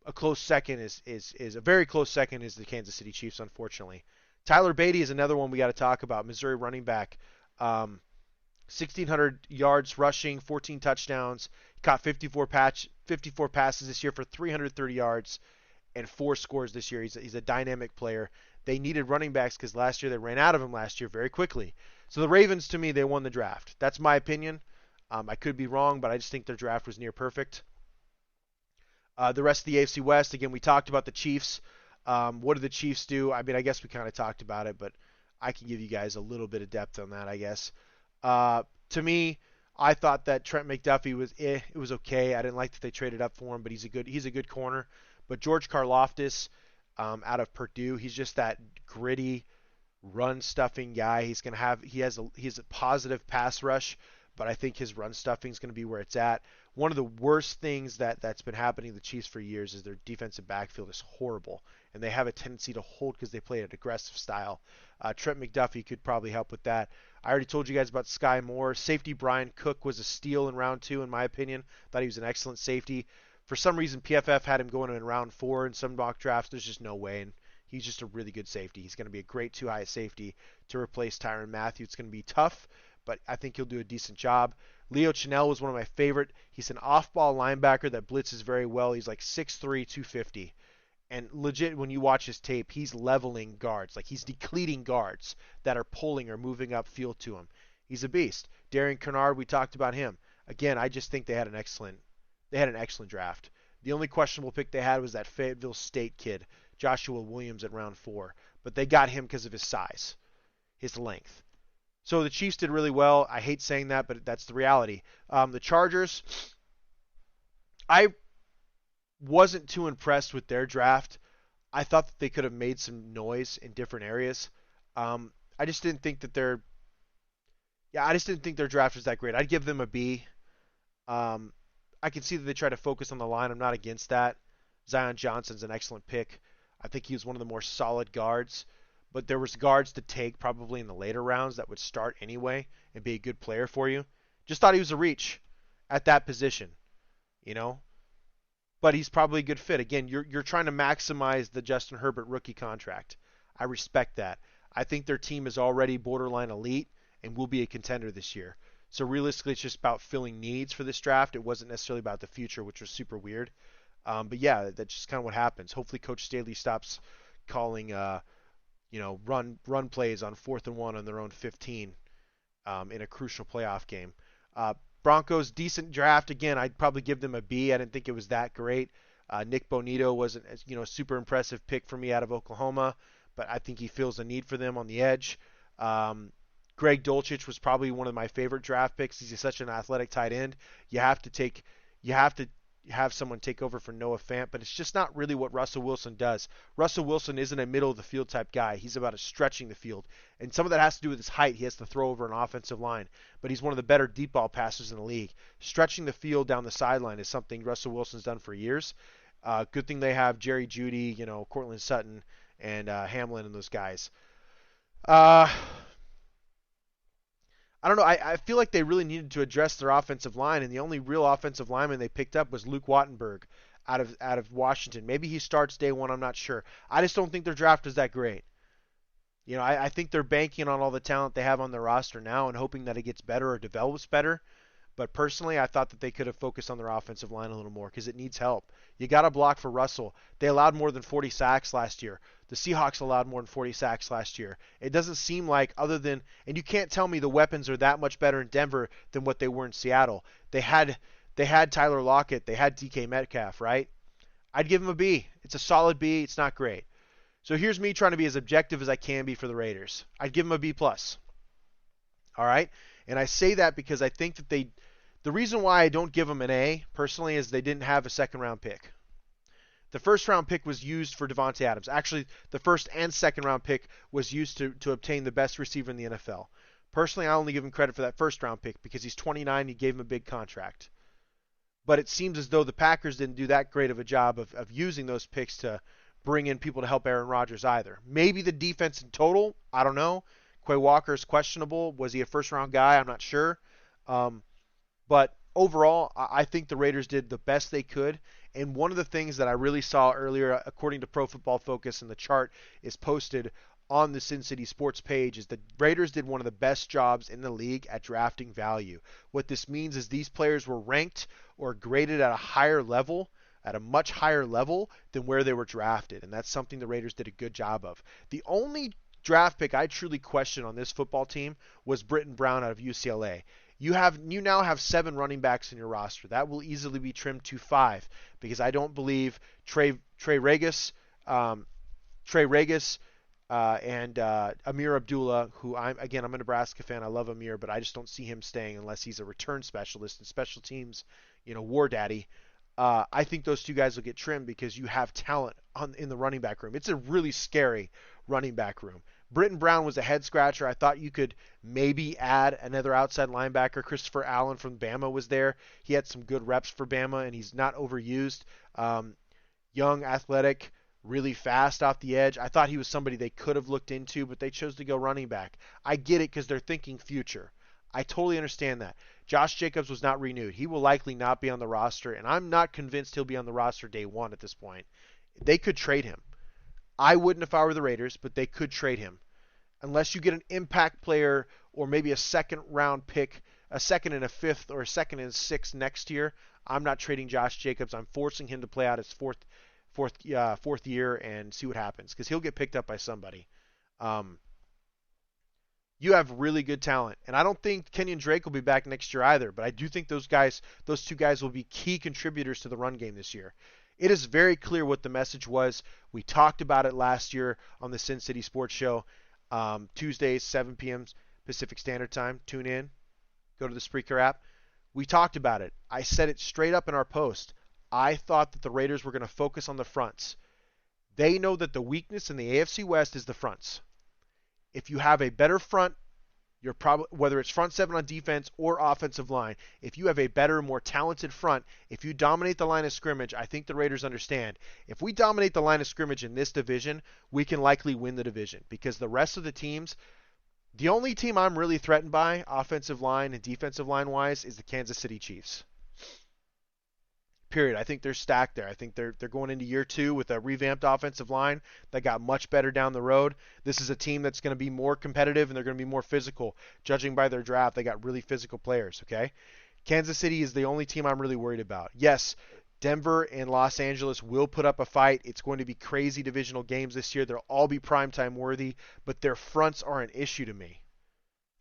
A close second is a very close second is the Kansas City Chiefs, unfortunately. Tyler Beatty is another one we got to talk about. Missouri running back, 1,600 yards rushing, 14 touchdowns. Caught 54 passes this year for 330 yards and 4 scores this year. He's a dynamic player. They needed running backs because last year they ran out of them last year very quickly. So the Ravens, to me, they won the draft. That's my opinion. I could be wrong, but I just think their draft was near perfect. The rest of the AFC West, again, we talked about the Chiefs. What did the Chiefs do? I mean, I guess we kind of talked about it, but I can give you guys a little bit of depth on that, I guess. To me, I thought that Trent McDuffie was it was okay. I didn't like that they traded up for him, but he's a good corner. But George Karlaftis, out of Purdue, he's just that gritty, run-stuffing guy. He has a positive pass rush, but I think his run stuffing is going to be where it's at. One of the worst things that's been happening to the Chiefs for years is their defensive backfield is horrible, and they have a tendency to hold because they play an aggressive style. Trent McDuffie could probably help with that. I already told you guys about Sky Moore. Safety Brian Cook was a steal in round 2, in my opinion. Thought he was an excellent safety. For some reason, PFF had him going in round 4 in some mock drafts. There's just no way, and he's just a really good safety. He's going to be a great 2-high safety to replace Tyrann Mathieu. It's going to be tough, but I think he'll do a decent job. Leo Chenal was one of my favorite. He's an off-ball linebacker that blitzes very well. He's like 6'3", 250. And legit, when you watch his tape, he's leveling guards. Like, he's depleting guards that are pulling or moving upfield to him. He's a beast. Darian Kennard, we talked about him. Again, I just think they had an excellent draft. The only questionable pick they had was that Fayetteville State kid, Joshua Williams, at round 4. But they got him because of his size, his length. So the Chiefs did really well. I hate saying that, but that's the reality. The Chargers, I wasn't too impressed with their draft. I thought that they could have made some noise in different areas. I just didn't think that I just didn't think their draft was that great. I'd give them a B. Um, I can see that they try to focus on the line. I'm not against that. Zion Johnson's an excellent pick. I think he was one of the more solid guards, but there was guards to take probably in the later rounds that would start anyway and be a good player for you. Just thought he was a reach at that position, you know. But he's probably a good fit. Again, you're trying to maximize the Justin Herbert rookie contract. I respect that. I think their team is already borderline elite and will be a contender this year. So realistically, it's just about filling needs for this draft. It wasn't necessarily about the future, which was super weird. But yeah, that's just kind of what happens. Hopefully, Coach Staley stops calling, run plays on 4th and 1 on their own 15 in a crucial playoff game. Uh, Broncos, decent draft. Again, I'd probably give them a B. I didn't think it was that great. Nick Bonito wasn't, super impressive pick for me out of Oklahoma, but I think he feels a need for them on the edge. Greg Dulcich was probably one of my favorite draft picks. He's such an athletic tight end. You have to have someone take over for Noah Fant, but it's just not really what Russell Wilson does. Russell Wilson isn't a middle of the field type guy. He's about stretching the field, and some of that has to do with his height. He has to throw over an offensive line, but he's one of the better deep ball passers in the league. Stretching the field down the sideline is something Russell Wilson's done for years. Good thing they have Jerry Jeudy, Cortland Sutton, and Hamlin and those guys. Uh, I don't know. I feel like they really needed to address their offensive line, and the only real offensive lineman they picked up was Luke Wattenberg out of Washington. Maybe he starts day one. I'm not sure. I just don't think their draft is that great. I think they're banking on all the talent they have on their roster now and hoping that it gets better or develops better. But personally, I thought that they could have focused on their offensive line a little more because it needs help. You got to block for Russell. They allowed more than 40 sacks last year. The Seahawks allowed more than 40 sacks last year. It doesn't seem like, and you can't tell me the weapons are that much better in Denver than what they were in Seattle. They had Tyler Lockett. They had DK Metcalf, right? I'd give them a B. It's a solid B. It's not great. So here's me trying to be as objective as I can be for the Raiders. I'd give them a B plus. All right, and I say that because I think that the reason why I don't give them an A personally is they didn't have a second round pick. The first round pick was used for Devontae Adams. Actually, the first and second round pick was used to obtain the best receiver in the NFL. Personally, I only give him credit for that first round pick because he's 29. You gave him a big contract. But it seems as though the Packers didn't do that great of a job of using those picks to bring in people to help Aaron Rodgers either. Maybe the defense in total, I don't know. Quay Walker is questionable. Was he a first-round guy? I'm not sure. But overall, I think the Raiders did the best they could. And one of the things that I really saw earlier, according to Pro Football Focus, and the chart is posted on the Sin City Sports page, is the Raiders did one of the best jobs in the league at drafting value. What this means is these players were ranked or graded at a much higher level than where they were drafted. And that's something the Raiders did a good job of. The only draft pick I truly question on this football team was Britton Brown out of UCLA. You now have 7 running backs in your roster. That will easily be trimmed to 5 because I don't believe Trey Regis, and Amir Abdullah, who I'm a Nebraska fan. I love Amir, but I just don't see him staying unless he's a return specialist and special teams, war daddy. I think those two guys will get trimmed because you have talent in the running back room. It's a really scary running back room. Britton Brown was a head scratcher. I thought you could maybe add another outside linebacker. Christopher Allen from Bama was there. He had some good reps for Bama, and he's not overused. Young, athletic, really fast off the edge. I thought he was somebody they could have looked into, but they chose to go running back. I get it because they're thinking future. I totally understand that. Josh Jacobs was not renewed. He will likely not be on the roster, and I'm not convinced he'll be on the roster day one at this point. They could trade him. I wouldn't if I were the Raiders, but they could trade him. Unless you get an impact player or maybe a second round pick, a second and a fifth or a second and a sixth next year, I'm not trading Josh Jacobs. I'm forcing him to play out his fourth year and see what happens because he'll get picked up by somebody. You have really good talent, and I don't think Kenyon Drake will be back next year either. But I do think those two guys will be key contributors to the run game this year. It is very clear what the message was. We talked about it last year on the Sin City Sports Show. Tuesdays, 7 p.m. Pacific Standard Time. Tune in. Go to the Spreaker app. We talked about it. I said it straight up in our post. I thought that the Raiders were going to focus on the fronts. They know that the weakness in the AFC West is the fronts. If you have a better front, you're probably, whether it's front seven on defense or offensive line, if you have a better, more talented front, if you dominate the line of scrimmage, I think the Raiders understand. If we dominate the line of scrimmage in this division, we can likely win the division, because the rest of the teams, the only team I'm really threatened by, offensive line and defensive line wise, is the Kansas City Chiefs. Period. I think they're stacked there. I think they're going into year 2 with a revamped offensive line that got much better down the road. This is a team that's going to be more competitive, and they're going to be more physical. Judging by their draft, they got really physical players, okay? Kansas City is the only team I'm really worried about. Yes, Denver and Los Angeles will put up a fight. It's going to be crazy divisional games this year. They'll all be primetime worthy, but their fronts are an issue to me.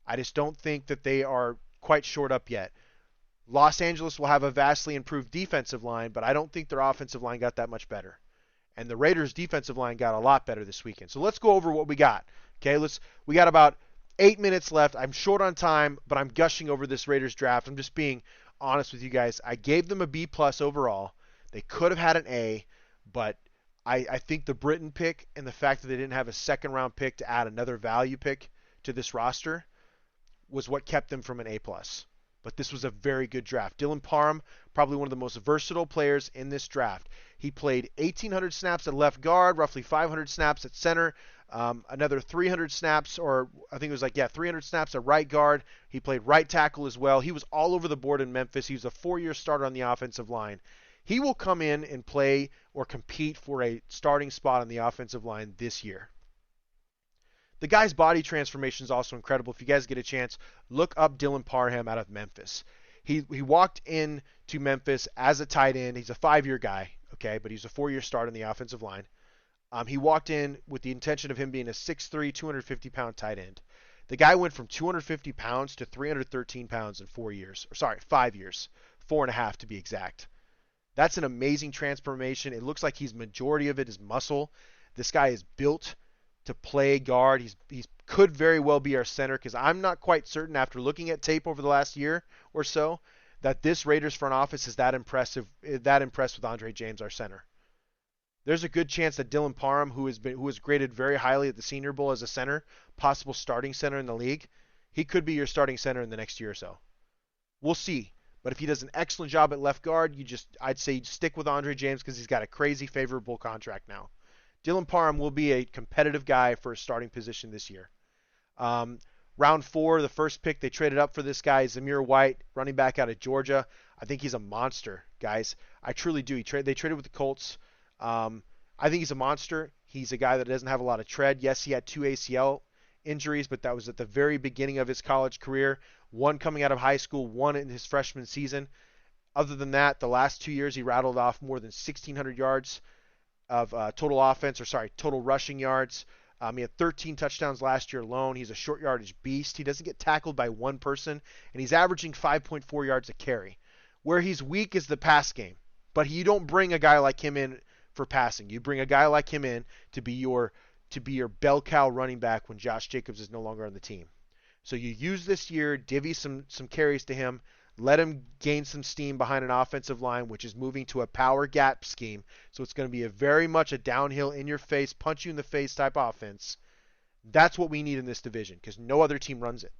I just don't think that they are quite shored up yet. Los Angeles will have a vastly improved defensive line, but I don't think their offensive line got that much better. And the Raiders' defensive line got a lot better this weekend. So let's go over what we got. Okay, we got about 8 minutes left. I'm short on time, but I'm gushing over this Raiders draft. I'm just being honest with you guys. I gave them a B+ overall. They could have had an A, but I think the Britton pick and the fact that they didn't have a second-round pick to add another value pick to this roster was what kept them from an A+. But this was a very good draft. Dylan Parham, probably one of the most versatile players in this draft. He played 1,800 snaps at left guard, roughly 500 snaps at center, another 300 snaps, or I think it was 300 snaps at right guard. He played right tackle as well. He was all over the board in Memphis. He was a 4-year starter on the offensive line. He will come in and play or compete for a starting spot on the offensive line this year. The guy's body transformation is also incredible. If you guys get a chance, look up Dylan Parham out of Memphis. He walked in to Memphis as a tight end. He's a 5-year guy, okay, but he's a 4-year starter in the offensive line. He walked in with the intention of him being a 6'3", 250-pound tight end. The guy went from 250 pounds to 313 pounds in 5 years. 4.5 to be exact. That's an amazing transformation. It looks like majority of it is muscle. This guy is built to play guard. He could very well be our center, because I'm not quite certain after looking at tape over the last year or so that this Raiders front office is that impressed with Andre James, our center. There's a good chance that Dylan Parham, who was graded very highly at the Senior Bowl as a center, possible starting center in the league, he could be your starting center in the next year or so. We'll see. But if he does an excellent job at left guard, I'd say stick with Andre James, because he's got a crazy favorable contract now. Dylan Parham will be a competitive guy for a starting position this year. Round 4, the first pick, they traded up for this guy, Zamir White, running back out of Georgia. I think he's a monster, guys. I truly do. They traded with the Colts. I think he's a monster. He's a guy that doesn't have a lot of tread. Yes, he had 2 ACL injuries, but that was at the very beginning of his college career. 1 coming out of high school, 1 in his freshman season. Other than that, the last 2 years, he rattled off more than 1,600 yards of total rushing yards. He had 13 touchdowns last year alone. He's a short yardage beast. He doesn't get tackled by one person, and he's averaging 5.4 yards a carry. Where he's weak is the pass game, but you don't bring a guy like him in for passing. You bring a guy like him in to be your bell cow running back when Josh Jacobs is no longer on the team. So you use this year, divvy some carries to him, let him gain some steam behind an offensive line, which is moving to a power gap scheme. So it's going to be very much a downhill, in-your-face, punch-you-in-the-face type offense. That's what we need in this division, because no other team runs it.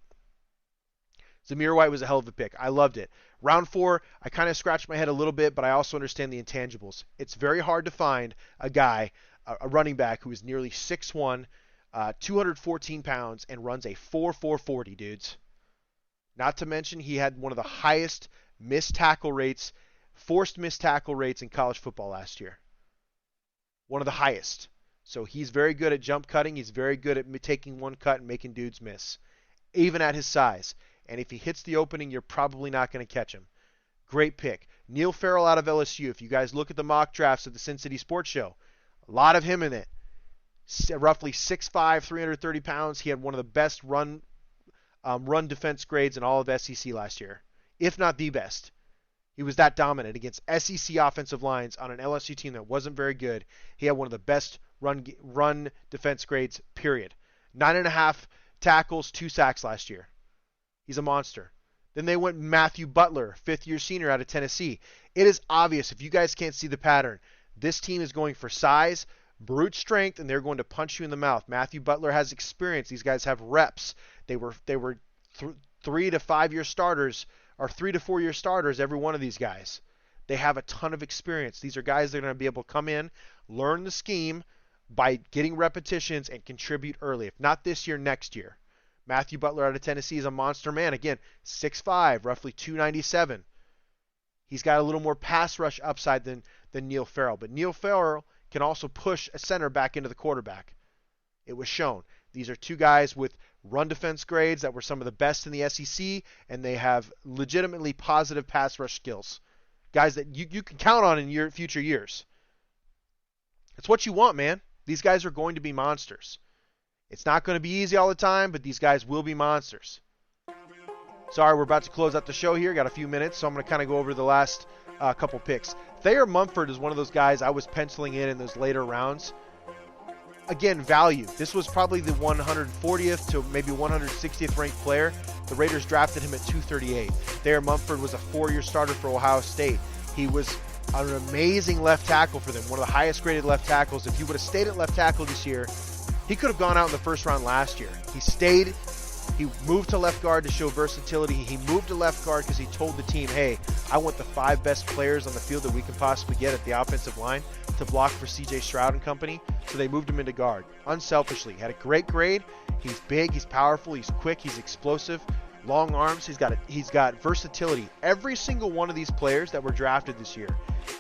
Zamir White was a hell of a pick. I loved it. Round 4, I kind of scratched my head a little bit, but I also understand the intangibles. It's very hard to find a guy, a running back, who is nearly 6'1", 214 pounds, and runs a 4.40, dudes. Not to mention, he had one of the highest forced missed tackle rates in college football last year. One of the highest. So he's very good at jump cutting. He's very good at taking one cut and making dudes miss, even at his size. And if he hits the opening, you're probably not going to catch him. Great pick. Neil Farrell out of LSU. If you guys look at the mock drafts of the Sin City Sports Show, a lot of him in it. Roughly 6'5", 330 pounds. He had one of the best run defense grades in all of SEC last year, if not the best. He was that dominant against SEC offensive lines on an LSU team that wasn't very good. He had one of the best run defense grades, period. 9.5 tackles, 2 sacks last year. He's a monster. Then they went Matthew Butler, fifth-year senior out of Tennessee. It is obvious, if you guys can't see the pattern, this team is going for size, brute strength, and they're going to punch you in the mouth. Matthew Butler has experience. These guys have reps. They were 3 to 5 year starters, or 3 to 4 year starters, every one of these guys. They have a ton of experience. These are guys that are going to be able to come in, learn the scheme by getting repetitions, and contribute early. If not this year, next year. Matthew Butler out of Tennessee is a monster man. Again, 6'5", roughly 297. He's got a little more pass rush upside than Neil Farrell. But Neil Farrell can also push a center back into the quarterback. It was shown. These are two guys with run defense grades that were some of the best in the SEC, and they have legitimately positive pass rush skills. Guys that you can count on in your future years. It's what you want, man. These guys are going to be monsters. It's not going to be easy all the time, but these guys will be monsters. Sorry, we're about to close out the show here. Got a few minutes, so I'm going to kind of go over the last couple picks. Thayer Mumford is one of those guys I was penciling in those later rounds. Again, value. This was probably the 140th to maybe 160th ranked player. The Raiders drafted him at 238. Thayer Mumford was a 4-year starter for Ohio State. He was an amazing left tackle for them, one of the highest graded left tackles. If he would have stayed at left tackle this year, he could have gone out in the first round last year. He stayed. He moved to left guard to show versatility. He moved to left guard because he told the team, hey, I want the 5 best players on the field that we can possibly get at the offensive line to block for C.J. Stroud and company. So they moved him into guard. Unselfishly. Had a great grade. He's big. He's powerful. He's quick. He's explosive. Long arms. He's got versatility. Every single one of these players that were drafted this year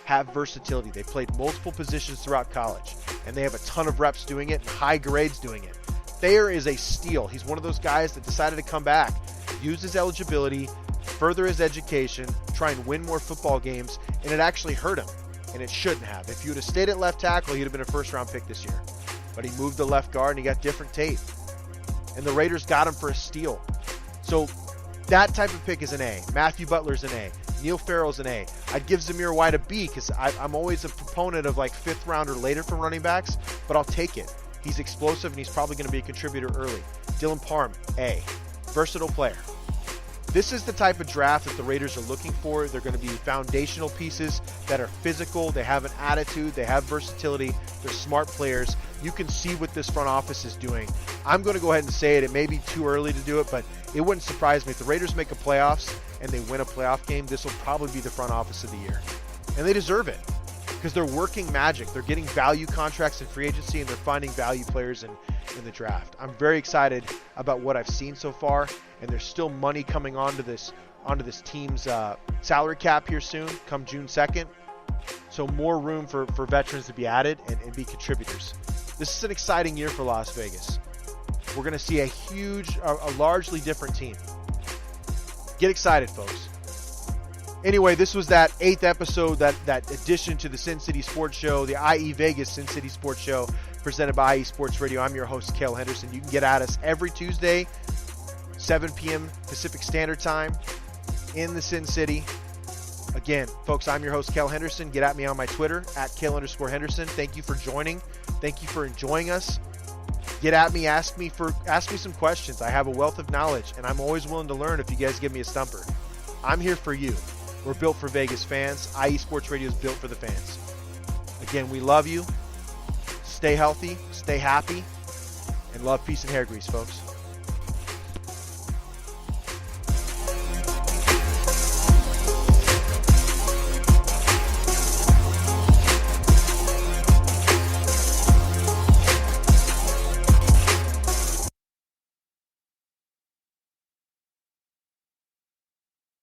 have versatility. They played multiple positions throughout college, and they have a ton of reps doing it and high grades doing it. Thayer is a steal. He's one of those guys that decided to come back, use his eligibility, further his education, try and win more football games, and it actually hurt him, and it shouldn't have. If you would have stayed at left tackle, he'd have been a first-round pick this year. But he moved to left guard, and he got different tape. And the Raiders got him for a steal. So that type of pick is an A. Matthew Butler's an A. Neil Farrell's an A. I'd give Zamir White a B because I'm always a proponent of like 5th round or later for running backs, but I'll take it. He's explosive, and he's probably going to be a contributor early. Dylan Parham, A. Versatile player. This is the type of draft that the Raiders are looking for. They're going to be foundational pieces that are physical. They have an attitude. They have versatility. They're smart players. You can see what this front office is doing. I'm going to go ahead and say it. It may be too early to do it, but it wouldn't surprise me. If the Raiders make a playoffs and they win a playoff game, this will probably be the front office of the year. And they deserve it because they're working magic. They're getting value contracts in free agency, and they're finding value players in the draft. I'm very excited about what I've seen so far, and there's still money coming onto this team's salary cap here soon, come June 2nd. So more room for veterans to be added and be contributors. This is an exciting year for Las Vegas. We're going to see a largely different team. Get excited, folks. Anyway, this was that 8th episode, that addition to the Sin City Sports Show, the IE Vegas Sin City Sports Show, presented by IE Sports Radio. I'm your host, Cale Henderson. You can get at us every Tuesday, 7 p.m. Pacific Standard Time in the Sin City. Again, folks, I'm your host, Cale Henderson. Get at me on my Twitter, at Cale_Henderson. Thank you for joining. Thank you for enjoying us. Get at me, ask me some questions. I have a wealth of knowledge, and I'm always willing to learn if you guys give me a stumper. I'm here for you. We're built for Vegas fans. IE Sports Radio is built for the fans. Again, we love you. Stay healthy, stay happy, and love, peace, and hair grease, folks.